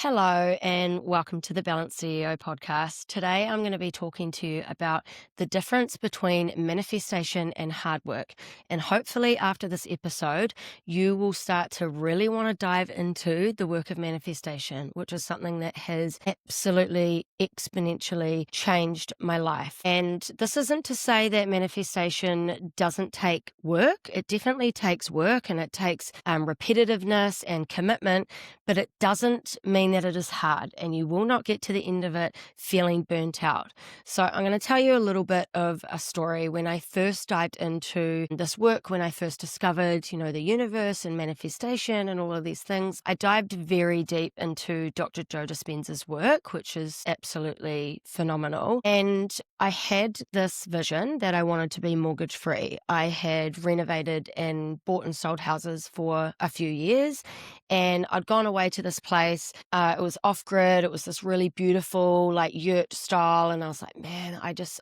Hello, and welcome to the Balanced CEO podcast. Today, I'm going to be talking to you about the difference between manifestation and hard work. And hopefully, after this episode, you will start to really want to dive into the work of manifestation, which is something that has absolutely exponentially changed my life. And this isn't to say that manifestation doesn't take work. It definitely takes work and it takes repetitiveness and commitment, but it doesn't mean that it is hard, and you will not get to the end of it feeling burnt out. So I'm going to tell you a little bit of a story. When I first dived into this work, when I first discovered, the universe and manifestation and all of these things, I dived very deep into Dr. Joe Dispenza's work, which is absolutely phenomenal. And I had this vision that I wanted to be mortgage free. I had renovated and bought and sold houses for a few years, and I'd gone away to this place. It was off grid. It was this really beautiful, yurt style. And I was like, man, I just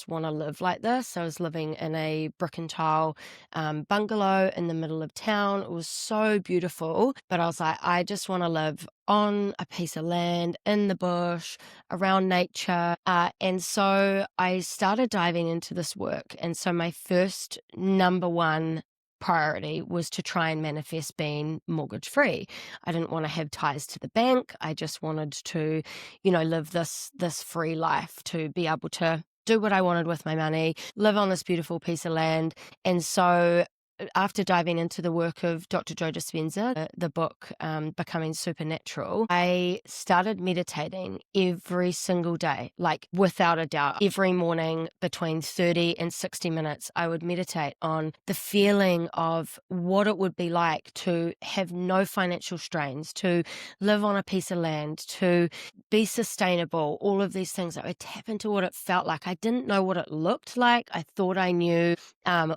want to live like this. I was living in a brick and tile bungalow in the middle of town. It was so beautiful. But I was like, I just want to live on a piece of land in the bush around nature. And so I started diving into this work. And so my first number one priority was to try and manifest being mortgage free. I didn't want to have ties to the bank. I just wanted to, live this free life, to be able to do what I wanted with my money, live on this beautiful piece of land. And so after diving into the work of Dr. Joe Dispenza, the book Becoming Supernatural, I started meditating every single day, without a doubt. Every morning between 30 and 60 minutes, I would meditate on the feeling of what it would be like to have no financial strains, to live on a piece of land, to be sustainable, all of these things. I would tap into what it felt like. I didn't know what it looked like. I thought I knew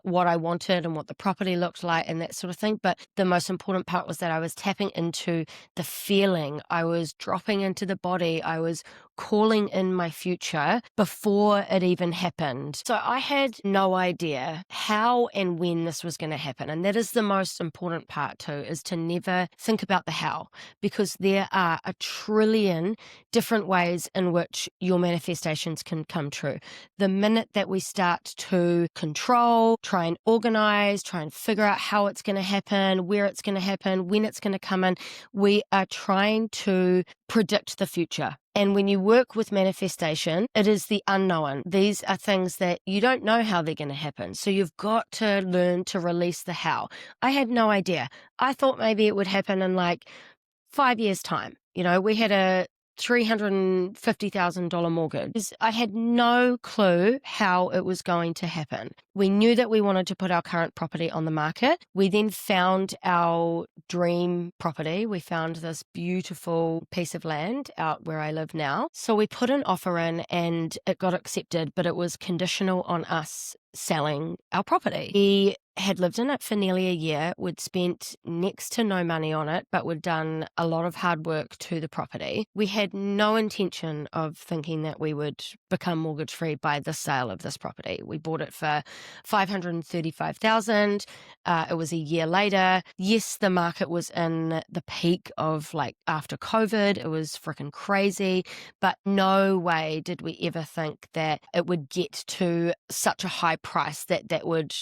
what I wanted and what the property looked like and that sort of thing. But the most important part was that I was tapping into the feeling. I was dropping into the body. I was calling in my future before it even happened. So I had no idea how and when this was going to happen. And that is the most important part too, is to never think about the how, because there are a trillion different ways in which your manifestations can come true. The minute that we start to control, try and organize, try and figure out how it's going to happen, where it's going to happen, when it's going to come in, we are trying to predict the future. And when you work with manifestation, it is the unknown. These are things that you don't know how they're going to happen. So you've got to learn to release the how. I had no idea. I thought maybe it would happen in 5 years' time. We had a $350,000 mortgage. I had no clue how it was going to happen. We knew that we wanted to put our current property on the market. We then found our dream property. We found this beautiful piece of land out where I live now. So we put an offer in and it got accepted, but it was conditional on us selling our property. We had lived in it for nearly a year. We'd spent next to no money on it, but we'd done a lot of hard work to the property. We had no intention of thinking that we would become mortgage free by the sale of this property. We bought it for $535,000. It was a year later. Yes, the market was in the peak of after COVID. It was freaking crazy, but no way did we ever think that it would get to such a high price that would,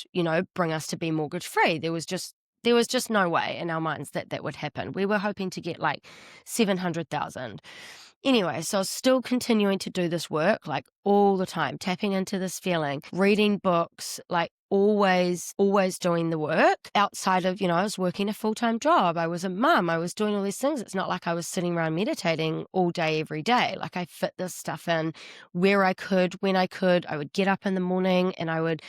bring us to be mortgage free. There was just no way in our minds that would happen. We were hoping to get 700,000. Anyway, so I was still continuing to do this work all the time, tapping into this feeling, reading books, always doing the work outside of, I was working a full-time job. I was a mum. I was doing all these things. It's not like I was sitting around meditating all day, every day. I fit this stuff in where I could, when I could. I would get up in the morning and I would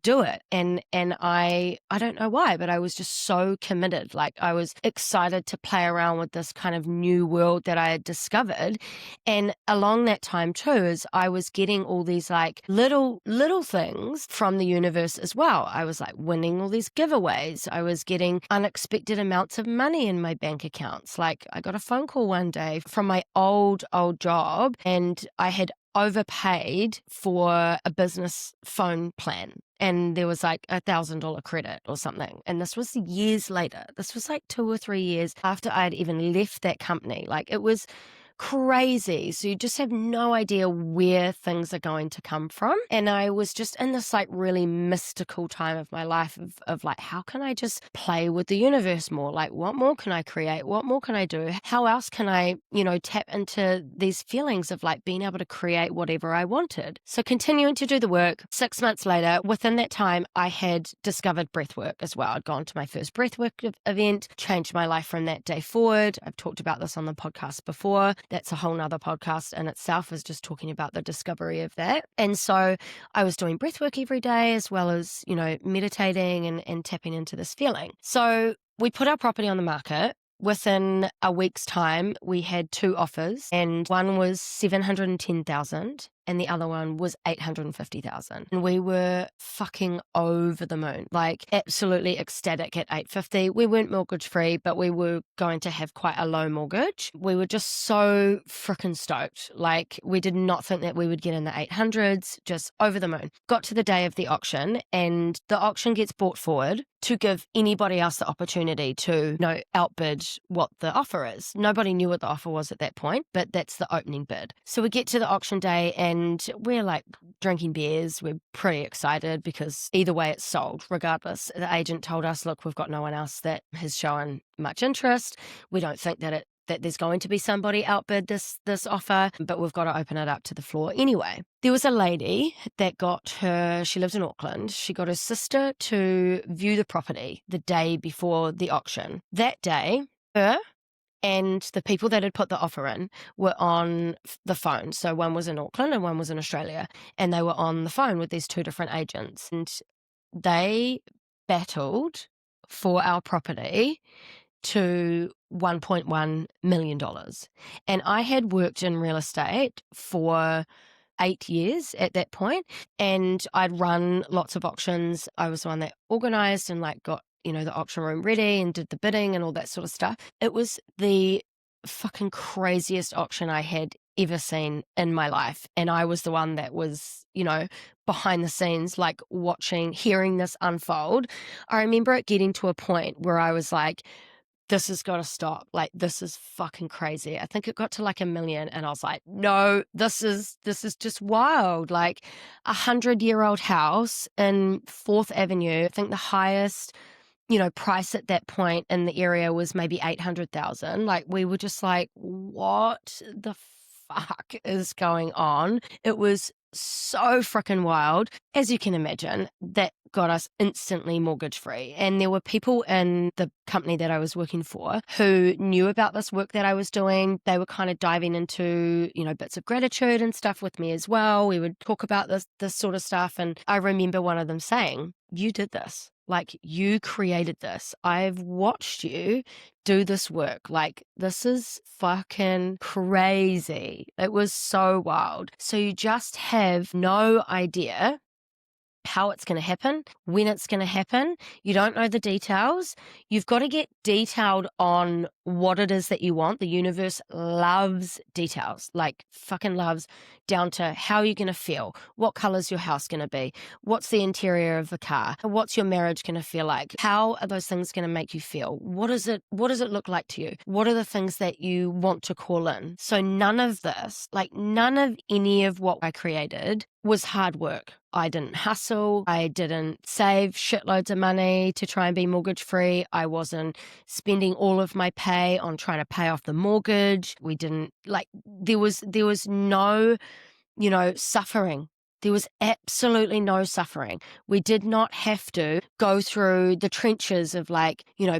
do it. And I don't know why, but I was just so committed. I was excited to play around with this kind of new world that I had discovered. And along that time too, as I was getting all these little things from the universe as well. I was winning all these giveaways. I was getting unexpected amounts of money in my bank accounts. I got a phone call one day from my old job, and I had overpaid for a business phone plan. and there was like $1,000 credit or something. And this was years later. This was like 2 or 3 years after I'd even left that company. Like, it was crazy. So you just have no idea where things are going to come from. And I was just in this like really mystical time of my life of like, how can I just play with the universe more? Like, what more can I create? What more can I do? How else can I, tap into these feelings of like being able to create whatever I wanted? So continuing to do the work, 6 months later, within that time, I had discovered breathwork as well. I'd gone to my first breathwork event, changed my life from that day forward. I've talked about this on the podcast before. That's a whole nother podcast in itself, is just talking about the discovery of that. And so I was doing breathwork every day, as well as, meditating and tapping into this feeling. So we put our property on the market. Within a week's time, we had 2 offers, and one was $710,000 and the other one was $850,000. And we were fucking over the moon, like absolutely ecstatic at $850. We weren't mortgage free, but we were going to have quite a low mortgage. We were just so freaking stoked. Like, we did not think that we would get in the 800s, just over the moon. Got to the day of the auction, and the auction gets brought forward to give anybody else the opportunity to, outbid what the offer is. Nobody knew what the offer was at that point, but that's the opening bid. So we get to the auction day and we're like drinking beers. We're pretty excited because either way it's sold, regardless. The agent told us, look, we've got no one else that has shown much interest. We don't think that there's going to be somebody outbid this offer, but we've got to open it up to the floor anyway. There was a lady that she lives in Auckland. She got her sister to view the property the day before the auction. That day, her and the people that had put the offer in were on the phone. So one was in Auckland and one was in Australia. And they were on the phone with these 2 different agents. And they battled for our property to $1.1 million. And I had worked in real estate for 8 years at that point, and I'd run lots of auctions. I was the one that organized and like got, the auction room ready and did the bidding and all that sort of stuff. It was the fucking craziest auction I had ever seen in my life. And I was the one that was, behind the scenes, like watching, hearing this unfold. I remember it getting to a point where I was like, this has got to stop. Like, this is fucking crazy. I think it got to like 1 million and I was like, no, this is just wild. Like, 100-year-old house in 4th Avenue. I think the highest, price at that point in the area was maybe 800,000. Like, we were just like, what the fuck is going on? It was so freaking wild. As you can imagine, that got us instantly mortgage free. And there were people in the company that I was working for who knew about this work that I was doing. They were kind of diving into, bits of gratitude and stuff with me as well. We would talk about this sort of stuff. And I remember one of them saying, you did this. Like, you created this. I've watched you do this work. Like, this is fucking crazy. It was so wild. So you just have no idea how it's going to happen, when it's going to happen. You don't know the details. You've got to get detailed on what it is that you want. The universe loves details, like fucking loves, down to how you're going to feel, what color's your house going to be, what's the interior of the car, what's your marriage going to feel like, how are those things going to make you feel, what does it look like to you, what are the things that you want to call in. So none of this, like none of any of what I created was hard work. I didn't hustle. I didn't save shitloads of money to try and be mortgage free. I wasn't spending all of my pay on trying to pay off the mortgage. We didn't, like, there was no, suffering. There was absolutely no suffering. We did not have to go through the trenches of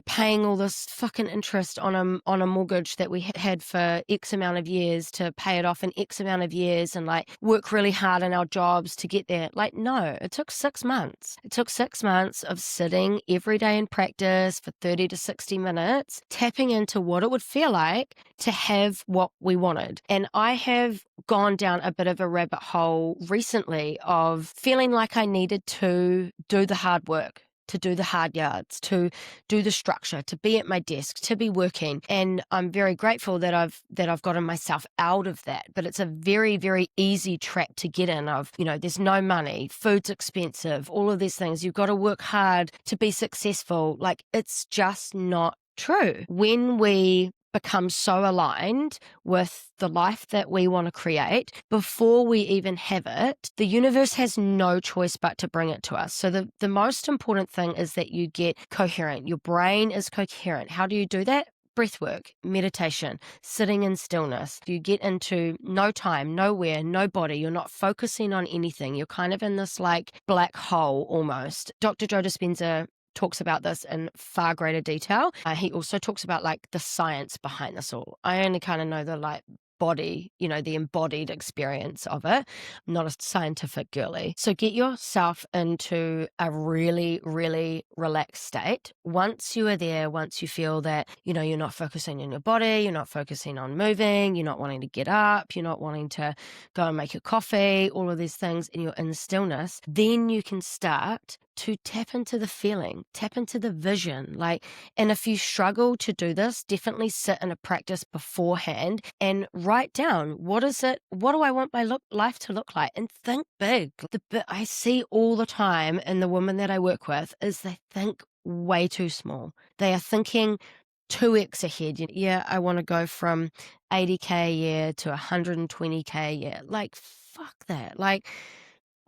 paying all this fucking interest on a mortgage that we had for X amount of years to pay it off in X amount of years and work really hard in our jobs to get there. No, it took 6 months. It took 6 months of sitting every day in practice for 30 to 60 minutes, tapping into what it would feel like to have what we wanted. And I have gone down a bit of a rabbit hole recently of feeling like I needed to do the hard work to do the hard yards, to do the structure, to be at my desk, to be working. And I'm very grateful that I've gotten myself out of that. But it's a very, very easy trap to get in of, there's no money, food's expensive, all of these things. You've got to work hard to be successful. Like, it's just not true. When we become so aligned with the life that we want to create, before we even have it, the universe has no choice but to bring it to us. So the most important thing is that you get coherent. Your brain is coherent. How do you do that? Breath work, meditation, sitting in stillness. You get into no time, nowhere, no body. You're not focusing on anything. You're kind of in this like black hole almost. Dr. Joe Dispenza talks about this in far greater detail. He also talks about like the science behind this all. I only kind of know the like body, the embodied experience of it. I'm not a scientific girly. So get yourself into a really, really relaxed state. Once you are there, once you feel that, you're not focusing on your body, you're not focusing on moving, you're not wanting to get up, you're not wanting to go and make your coffee, all of these things, and you're in stillness, then you can start to tap into the feeling, tap into the vision. And if you struggle to do this, definitely sit in a practice beforehand and write down, what do I want my life to look like? And think big. The bit I see all the time in the women that I work with is they think way too small. They are thinking 2x ahead. Yeah, I want to go from 80K a year to 120K a year. Fuck that.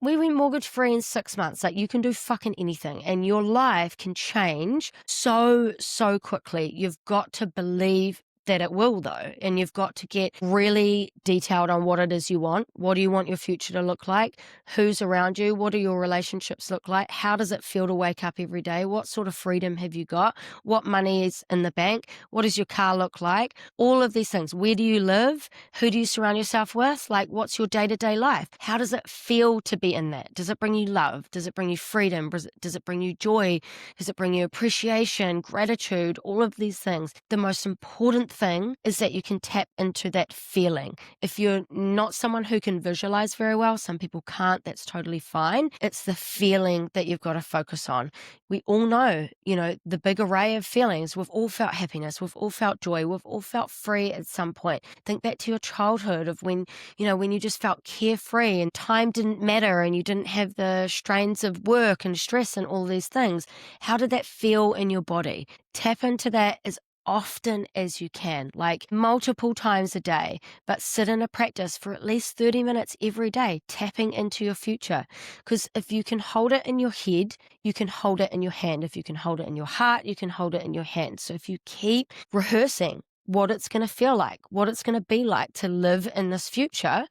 We went mortgage free in 6 months. You can do fucking anything and your life can change so, so quickly. You've got to believe that it will though. And you've got to get really detailed on what it is you want. What do you want your future to look like? Who's around you? What do your relationships look like? How does it feel to wake up every day? What sort of freedom have you got? What money is in the bank? What does your car look like? All of these things. Where do you live? Who do you surround yourself with? What's your day-to-day life? How does it feel to be in that? Does it bring you love? Does it bring you freedom? Does it bring you joy? Does it bring you appreciation, gratitude, all of these things? The most important thing is that you can tap into that feeling. If you're not someone who can visualize very well, some people can't, that's totally fine. It's the feeling that you've got to focus on. We all know, the big array of feelings. We've all felt happiness. We've all felt joy. We've all felt free at some point. Think back to your childhood of when you just felt carefree and time didn't matter and you didn't have the strains of work and stress and all these things. How did that feel in your body? Tap into that as often as you can, multiple times a day, but sit in a practice for at least 30 minutes every day, tapping into your future. Because if you can hold it in your head, you can hold it in your hand. If you can hold it in your heart, you can hold it in your hand. So if you keep rehearsing what it's going to feel like, what it's going to be like to live in this future,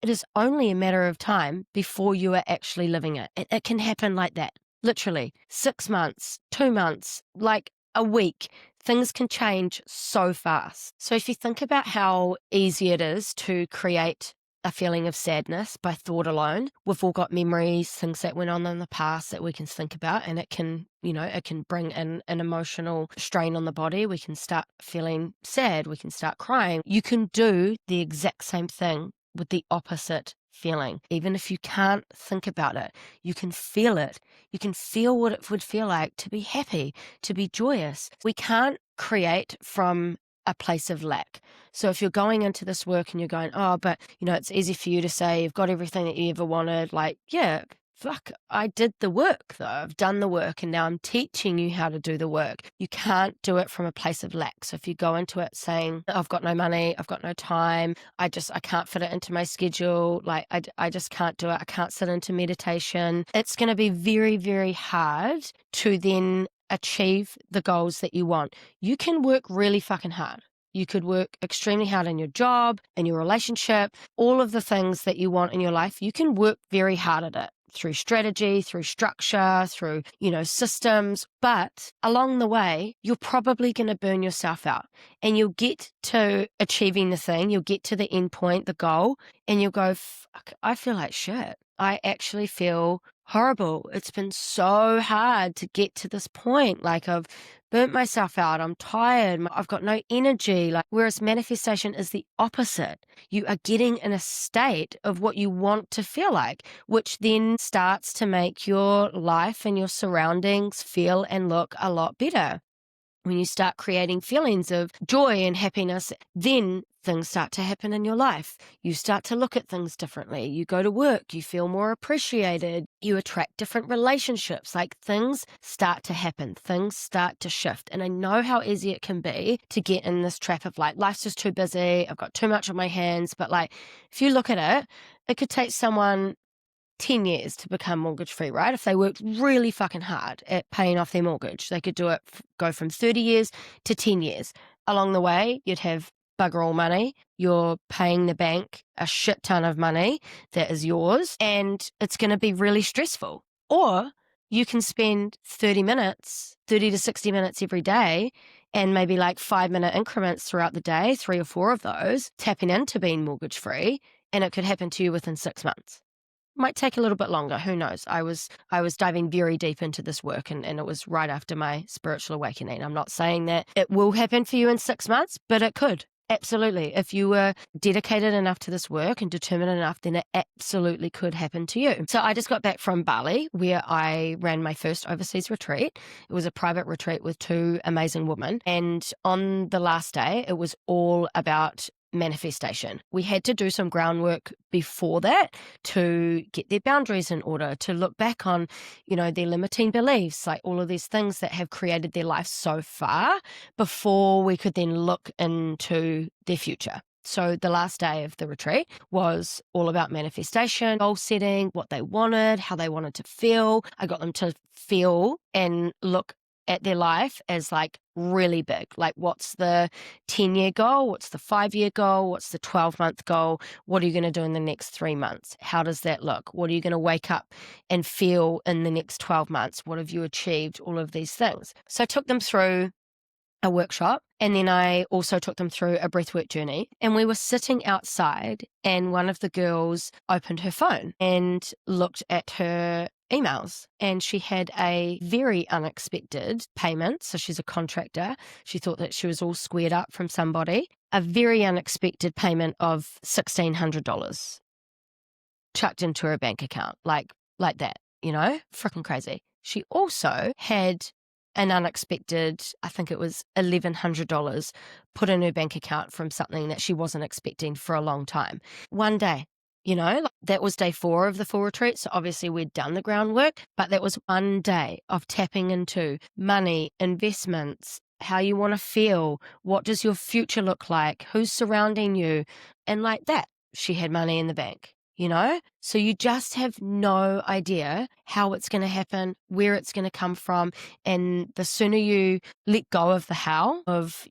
it is only a matter of time before you are actually living it. It can happen like that. Literally 6 months, 2 months, a week. Things can change so fast. So if you think about how easy it is to create a feeling of sadness by thought alone, we've all got memories, things that went on in the past that we can think about, and it can bring in an emotional strain on the body. We can start feeling sad. We can start crying. You can do the exact same thing with the opposite feeling. Even if you can't think about it, you can feel it. You can feel what it would feel like to be happy, to be joyous. We can't create from a place of lack. So if you're going into this work and you're going, oh, but it's easy for you to say you've got everything that you ever wanted. Yeah, fuck, I did the work though. I've done the work and now I'm teaching you how to do the work. You can't do it from a place of lack. So if you go into it saying, I've got no money, I've got no time, I can't fit it into my schedule, I just can't do it, I can't sit into meditation, it's going to be very, very hard to then achieve the goals that you want. You can work really fucking hard. You could work extremely hard in your job, in your relationship, all of the things that you want in your life. You can work very hard at it through strategy, through structure, through, systems. But along the way, you're probably going to burn yourself out and you'll get to achieving the thing. You'll get to the end point, the goal, and you'll go, fuck, I feel like shit. I actually feel horrible. It's been so hard to get to this point. Like, I've burnt myself out. I'm tired. I've got no energy. Like, whereas manifestation is the opposite. You are getting in a state of what you want to feel like, which then starts to make your life and your surroundings feel and look a lot better. When you start creating feelings of joy and happiness, then things start to happen in your life. You start to look at things differently. You go to work, you feel more appreciated, you attract different relationships. Like, things start to happen, things start to shift. And I know how easy it can be to get in this trap of like, life's just too busy, I've got too much on my hands. But like, if you look at it, it could take someone 10 years to become mortgage free, right? If they worked really fucking hard at paying off their mortgage, they could do it, go from 30 years to 10 years. Along the way, you'd have bugger all money. You're paying the bank a shit ton of money that is yours, and it's going to be really stressful. Or you can spend 30 to 60 minutes every day, and maybe like 5-minute increments throughout the day, 3 or 4 of those, tapping into being mortgage free, and it could happen to you within 6 months. Might take a little bit longer. Who knows? I was diving very deep into this work, and it was right after my spiritual awakening. I'm not saying that it will happen for you in 6 months, but it could. Absolutely. If you were dedicated enough to this work and determined enough, then it absolutely could happen to you. So I just got back from Bali, where I ran my first overseas retreat. It was a private retreat with 2 amazing women. And on the last day, it was all about manifestation. We had to do some groundwork before that to get their boundaries in order, to look back on, their limiting beliefs, like all of these things that have created their life so far, before we could then look into their future. So the last day of the retreat was all about manifestation, goal setting, what they wanted, how they wanted to feel. I got them to feel and look at their life as like really big. Like, what's the 10-year goal? What's the 5-year goal? What's the 12-month goal? What are you going to do in the next 3 months? How does that look? What are you going to wake up and feel in the next 12 months? What have you achieved? All of these things. So I took them through a workshop, and then I also took them through a breathwork journey. And we were sitting outside, and one of the girls opened her phone and looked at her emails, and she had a very unexpected payment. So she's a contractor. She thought that she was all squared up from somebody. A very unexpected payment of $1,600 chucked into her bank account, like that, freaking crazy. She also had an unexpected, I think it was $1,100 put in her bank account from something that she wasn't expecting for a long time. One day, that was day 4 of the full retreat. So obviously we'd done the groundwork, but that was one day of tapping into money, investments, how you want to feel, what does your future look like, who's surrounding you, and like that. She had money in the bank. So you just have no idea how it's going to happen, where it's going to come from. And the sooner you let go of the how of,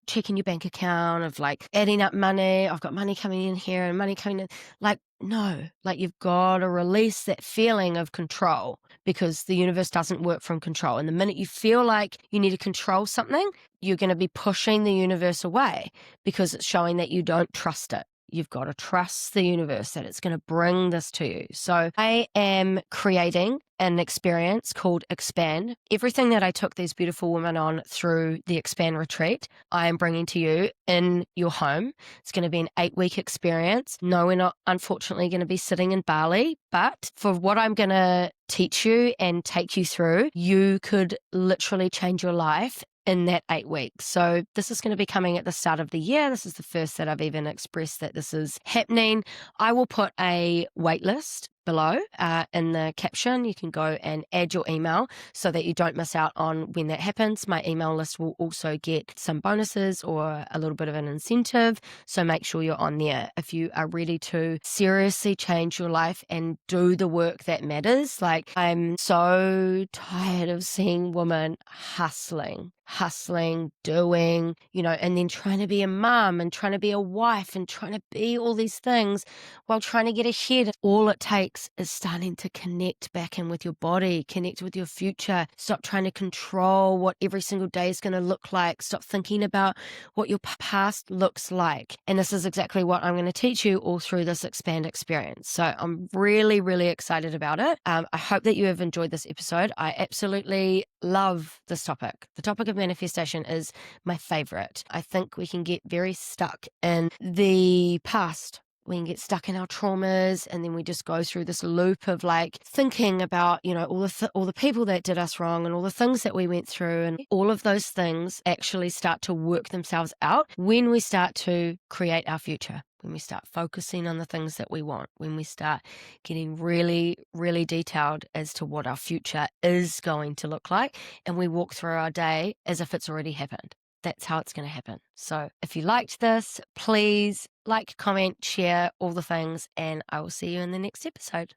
checking your bank account, of like adding up money, I've got money coming in here and money coming in, like, no, like, you've got to release that feeling of control, because the universe doesn't work from control. And the minute you feel like you need to control something, you're going to be pushing the universe away, because it's showing that you don't trust it. You've got to trust the universe that it's going to bring this to you. So I am creating an experience called Expand. Everything that I took these beautiful women on through the Expand retreat, I am bringing to you in your home. It's going to be an 8-week experience. No, we're not unfortunately going to be sitting in Bali, but for what I'm going to teach you and take you through, you could literally change your life in that 8 weeks. So this is going to be coming at the start of the year. This is the first that I've even expressed that this is happening. I will put a wait list below in the caption. You can go and add your email so that you don't miss out on when that happens. My email list will also get some bonuses or a little bit of an incentive. So make sure you're on there if you are ready to seriously change your life and do the work that matters. Like, I'm so tired of seeing women hustling hustling, doing, and then trying to be a mom and trying to be a wife and trying to be all these things while trying to get ahead. All it takes is starting to connect back in with your body, connect with your future. Stop trying to control what every single day is going to look like. Stop thinking about what your past looks like. And this is exactly what I'm going to teach you all through this Expand experience. So I'm really, really excited about it. I hope that you have enjoyed this episode. I absolutely love this topic. The topic of manifestation is my favorite. I think we can get very stuck in the past. We can get stuck in our traumas, and then we just go through this loop of like thinking about, all the people that did us wrong and all the things that we went through, and all of those things actually start to work themselves out when we start to create our future, when we start focusing on the things that we want, when we start getting really, really detailed as to what our future is going to look like, and we walk through our day as if it's already happened. That's how it's going to happen. So if you liked this, please like, comment, share, all the things, and I will see you in the next episode.